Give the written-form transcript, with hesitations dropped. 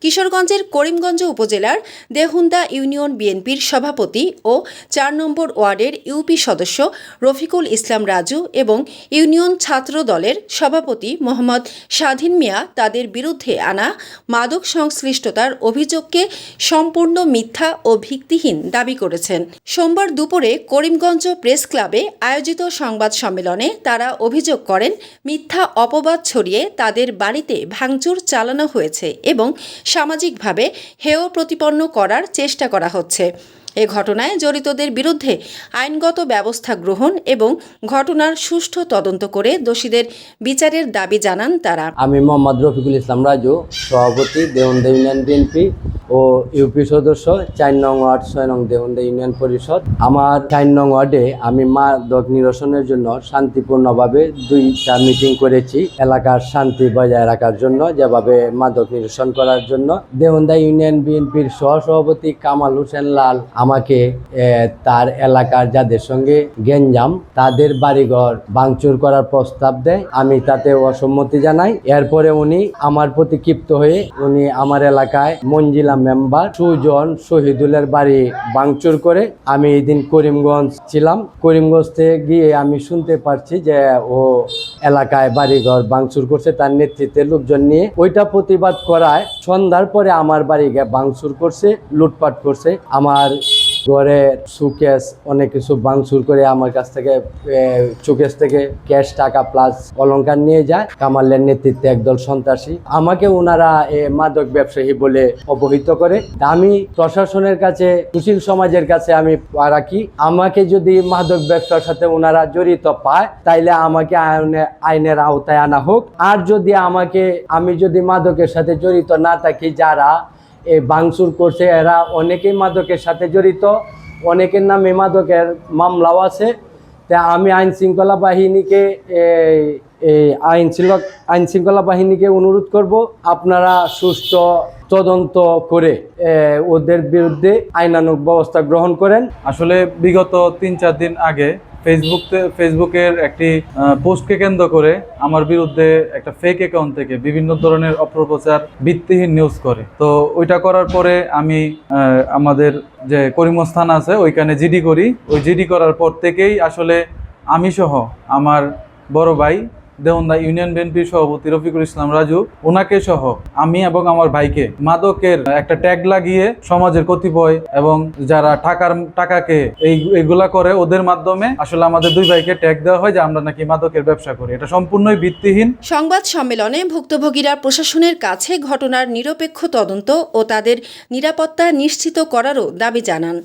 কিশোরগঞ্জের করিমগঞ্জ উপজেলার দেহুন্দা ইউনিয়ন বিএনপির সভাপতি ও ৪ নম্বর ওয়ার্ডের ইউপি সদস্য রফিকুল ইসলাম রাজু এবং ইউনিয়ন ছাত্র দলের সভাপতি মোহাম্মদ স্বাধীন মিয়া তাদের বিরুদ্ধে আনা মাদক সংশ্লিষ্টতার অভিযোগকে সম্পূর্ণ মিথ্যা ও ভিত্তিহীন দাবি করেছেন। সোমবার দুপুরে করিমগঞ্জ প্রেস ক্লাবে আয়োজিত সংবাদ সম্মেলনে তারা অভিযোগ করেন, মিথ্যা অপবাদ ছড়িয়ে তাদের বাড়িতে ভাঙচুর চালানো হয়েছে এবং সামাজিকভাবে হেয় প্রতিপন্ন করার চেষ্টা করা হচ্ছে। এ ঘটনায় জড়িতদের বিরুদ্ধে আইনগত ব্যবস্থা গ্রহণ এবং ঘটনার সুষ্ঠু তদন্ত করে দোষীদের বিচারের দাবি জানান তারা। আমি মোহাম্মদ রফিকুল ইসলাম রাজু, সভাপতি দেহুন্দা ইউনিয়ন বিএনপি ও ইউপি সদস্য ৪ নং ওয়ার্ড ৬ নং দেহুন্দা ইউনিয়ন পরিষদ। আমার ৪ নং ওয়ার্ডে আমি মাদক নিরসনের জন্য শান্তিপূর্ণভাবে ২টা মিটিং করেছি, এলাকার শান্তি বজায় রাখার জন্য, যেভাবে মাদক নিরসন করার জন্য। দেহুন্দা ইউনিয়ন বিএনপির সহসভাপতি কামাল হোসেন লাল আমাকে তার এলাকার যাদের সঙ্গে গেঞ্জাম তাদের বাড়িঘর ভাঙচুর করার প্রস্তাব দেয়। আমি তাতে অসম্মতি জানাই। এরপরে উনি আমার প্রতি ক্ষিপ্ত হয়ে উনি আমার এলাকায় মঞ্জিলা মেম্বার সুজন শহীদুলের বাড়ি ভাঙচুর করে। আমি এই দিন করিমগঞ্জ ছিলাম। করিমগঞ্জ থেকে গিয়ে আমি শুনতে পারছি যে ও এলাকায় বাড়িঘর ভাঙচুর করছে তার নেতৃত্বে লোকজন নিয়ে। ওইটা প্রতিবাদ করায় সন্ধ্যার পরে আমার বাড়ি ভাঙচুর করছে, লুটপাট করছে। আমার ঘরের সুকেস অনেক কিছু ভাঙচুর করে আমার কাছ থেকে সুকেস থেকে ক্যাশ টাকা প্লাস অলংকার নিয়ে যায়। কামালের নেতৃত্বে একদল সন্ত্রাসী আমাকে ওনারা মাদক ব্যবসায়ী বলে অবহিত করে। আমি প্রশাসনের কাছে, সুশীল সমাজের কাছে আমি রাখি, আমাকে যদি মাদক ব্যবসার সাথে ওনারা জড়িত পায় তাইলে আমাকে আইনের আওতায় আনা হোক। আর যদি আমি যদি মাদকের সাথে জড়িত না থাকি, যারা এই ভাঙচুর করছে এরা অনেকেই মাদকের সাথে জড়িত, অনেকের নামে মাদকের মামলাও আছে। তা আমি আইন শৃঙ্খলা বাহিনীকে অনুরোধ করব, আপনারা সুষ্ঠু তদন্ত করে ওদের বিরুদ্ধে আইনানুগ ব্যবস্থা গ্রহণ করেন। আসলে বিগত ৩-৪ দিন আগে ফেসবুকের একটি পোস্টকে কেন্দ্র করে আমার বিরুদ্ধে একটা ফেক অ্যাকাউন্ট থেকে বিভিন্ন ধরনের অপপ্রচার, ভিত্তিহীন নিউজ করে। তো ওইটা করার পরে আমি আমাদের যে করিমগঞ্জ থানা আছে ওইখানে জিডি করি। ওই জিডি করার পর থেকেই আসলে আমি সহ আমার বড় ভাই দেহুন্দা ইউনিয়ন বিএনপির সভাপতি রফিকুল ইসলাম রাজু, ওনাকে সহ আমি এবং আমার ভাইকে মাদকের একটা ট্যাগ লাগিয়ে সমাজের কতিপয় এবং যারা টাকাকে এইগুলা করে ওদের মাধ্যমে আসলে আমাদের দুই ভাইকে ট্যাগ দেওয়া হয় যে আমরা নাকি মাদকের ব্যবসা করি। এটা সম্পূর্ণই ভিত্তিহীন। সংবাদ সম্মেলনে ভুক্তভোগীরা প্রশাসনের কাছে ঘটনার নিরপেক্ষ তদন্ত ও তাদের নিরাপত্তা নিশ্চিত করারও দাবি জানান।